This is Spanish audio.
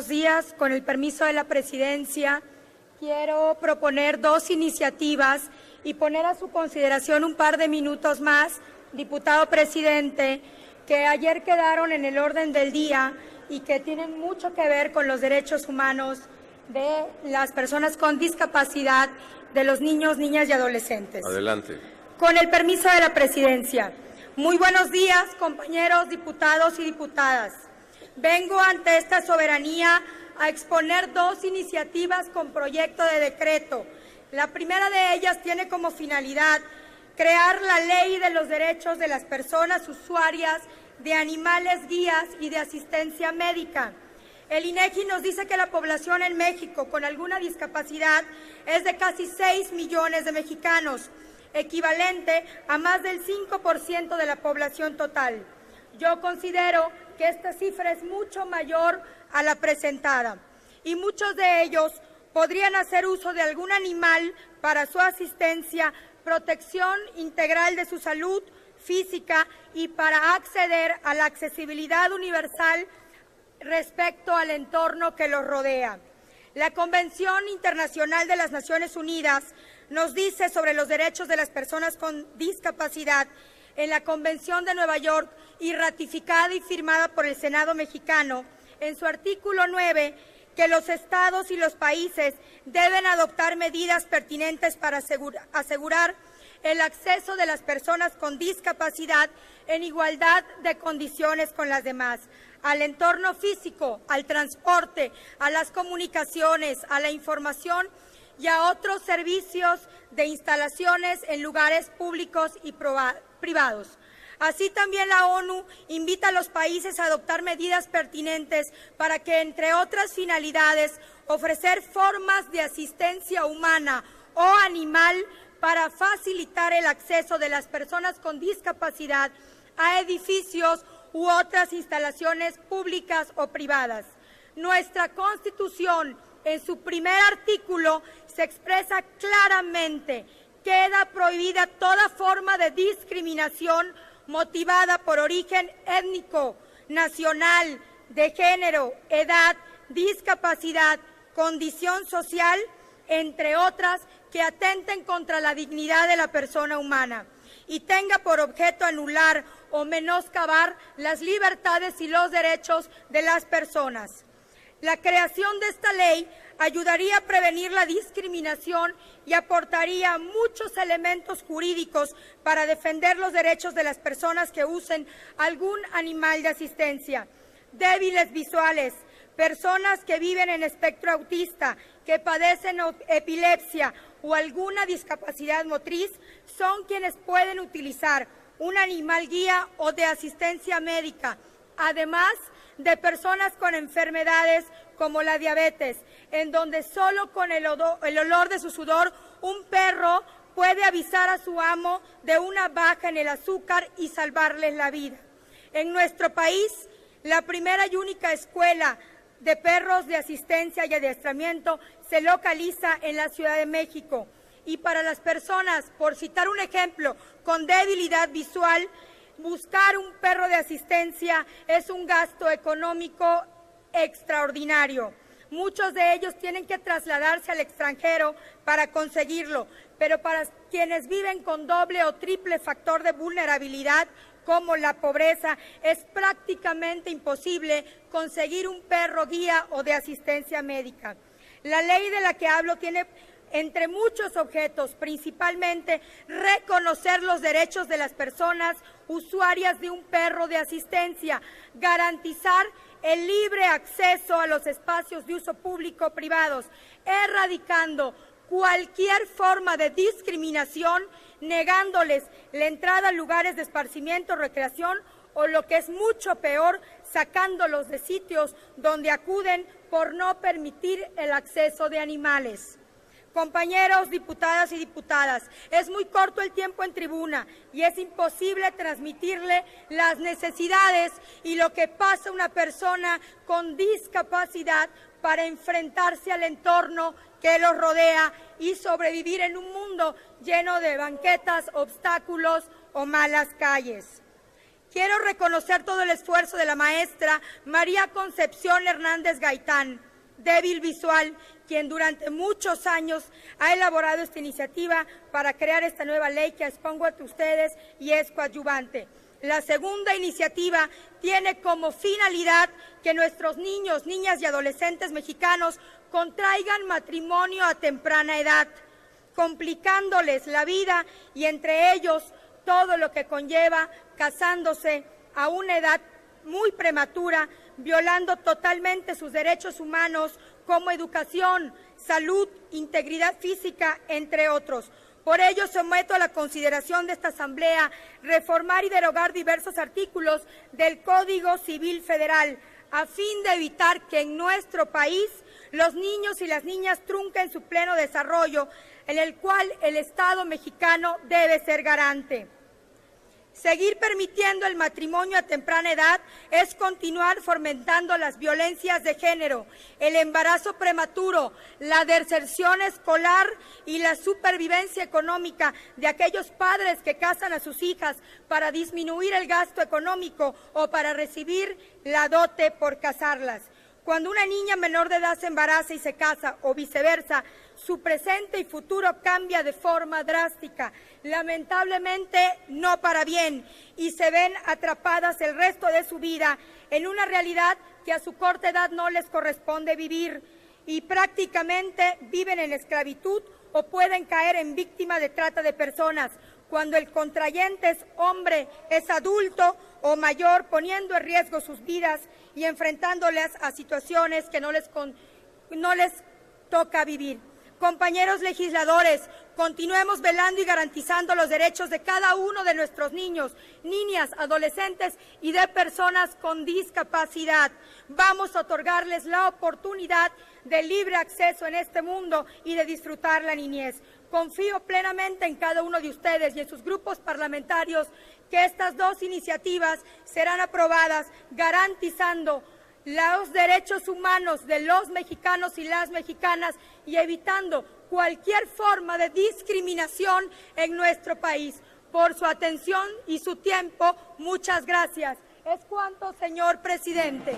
buenos días. Con el permiso de la Presidencia, quiero proponer dos iniciativas y poner a su consideración un par de minutos más, diputado presidente, que ayer quedaron en el orden del día y que tienen mucho que ver con los derechos humanos de las personas con discapacidad, de los niños, niñas y adolescentes. Adelante. Con el permiso de la Presidencia. Muy buenos días, compañeros diputados y diputadas. Vengo ante esta soberanía a exponer dos iniciativas con proyecto de decreto. La primera de ellas tiene como finalidad crear la Ley de los Derechos de las Personas Usuarias de Animales Guías y de Asistencia Médica. El INEGI nos dice que la población en México con alguna discapacidad es de casi 6 millones de mexicanos, equivalente a más del 5% de la población total. Yo considero que esta cifra es mucho mayor a la presentada y muchos de ellos podrían hacer uso de algún animal para su asistencia, protección integral de su salud física y para acceder a la accesibilidad universal respecto al entorno que los rodea. La Convención Internacional de las Naciones Unidas nos dice sobre los derechos de las personas con discapacidad en la Convención de Nueva York y ratificada y firmada por el Senado mexicano, en su artículo 9, que los estados y los países deben adoptar medidas pertinentes para asegurar el acceso de las personas con discapacidad en igualdad de condiciones con las demás, al entorno físico, al transporte, a las comunicaciones, a la información y a otros servicios de instalaciones en lugares públicos y privados. Así también la ONU invita a los países a adoptar medidas pertinentes para que, entre otras finalidades, ofrecer formas de asistencia humana o animal para facilitar el acceso de las personas con discapacidad a edificios u otras instalaciones públicas o privadas. Nuestra Constitución, en su primer artículo, se expresa claramente: queda prohibida toda forma de discriminación motivada por origen étnico, nacional, de género, edad, discapacidad, condición social, entre otras, que atenten contra la dignidad de la persona humana y tenga por objeto anular o menoscabar las libertades y los derechos de las personas. La creación de esta ley ayudaría a prevenir la discriminación y aportaría muchos elementos jurídicos para defender los derechos de las personas que usen algún animal de asistencia. Débiles visuales, personas que viven en espectro autista, que padecen epilepsia o alguna discapacidad motriz, son quienes pueden utilizar un animal guía o de asistencia médica, además de personas con enfermedades como la diabetes, en donde solo con el olor de su sudor un perro puede avisar a su amo de una baja en el azúcar y salvarles la vida. En nuestro país, la primera y única escuela de perros de asistencia y adiestramiento se localiza en la Ciudad de México. Y para las personas, por citar un ejemplo, con debilidad visual, buscar un perro de asistencia es un gasto económico extraordinario. Muchos de ellos tienen que trasladarse al extranjero para conseguirlo, pero para quienes viven con doble o triple factor de vulnerabilidad, como la pobreza, es prácticamente imposible conseguir un perro guía o de asistencia médica. La ley de la que hablo tiene, entre muchos objetos, principalmente reconocer los derechos de las personas usuarias de un perro de asistencia, garantizar el libre acceso a los espacios de uso público privados, erradicando cualquier forma de discriminación, negándoles la entrada a lugares de esparcimiento, recreación o, lo que es mucho peor, sacándolos de sitios donde acuden por no permitir el acceso de animales. Compañeros diputadas y diputadas, es muy corto el tiempo en tribuna y es imposible transmitirle las necesidades y lo que pasa una persona con discapacidad para enfrentarse al entorno que los rodea y sobrevivir en un mundo lleno de banquetas, obstáculos o malas calles. Quiero reconocer todo el esfuerzo de la maestra María Concepción Hernández Gaitán, débil visual, quien durante muchos años ha elaborado esta iniciativa para crear esta nueva ley que expongo ante ustedes y es coadyuvante. La segunda iniciativa tiene como finalidad que nuestros niños, niñas y adolescentes mexicanos contraigan matrimonio a temprana edad, complicándoles la vida y entre ellos todo lo que conlleva casándose a una edad muy prematura, violando totalmente sus derechos humanos como educación, salud, integridad física, entre otros. Por ello, someto a la consideración de esta Asamblea reformar y derogar diversos artículos del Código Civil Federal, a fin de evitar que en nuestro país los niños y las niñas trunquen su pleno desarrollo, en el cual el Estado mexicano debe ser garante. Seguir permitiendo el matrimonio a temprana edad es continuar fomentando las violencias de género, el embarazo prematuro, la deserción escolar y la supervivencia económica de aquellos padres que casan a sus hijas para disminuir el gasto económico o para recibir la dote por casarlas. Cuando una niña menor de edad se embaraza y se casa, o viceversa, su presente y futuro cambia de forma drástica, lamentablemente no para bien, y se ven atrapadas el resto de su vida en una realidad que a su corta edad no les corresponde vivir, y prácticamente viven en esclavitud o pueden caer en víctima de trata de personas, cuando el contrayente es hombre, es adulto o mayor, poniendo en riesgo sus vidas y enfrentándoles a situaciones que no les toca vivir. Compañeros legisladores, continuemos velando y garantizando los derechos de cada uno de nuestros niños, niñas, adolescentes y de personas con discapacidad. Vamos a otorgarles la oportunidad de libre acceso en este mundo y de disfrutar la niñez. Confío plenamente en cada uno de ustedes y en sus grupos parlamentarios que estas dos iniciativas serán aprobadas, garantizando los derechos humanos de los mexicanos y las mexicanas y evitando cualquier forma de discriminación en nuestro país. Por su atención y su tiempo, muchas gracias. Es cuanto, señor presidente.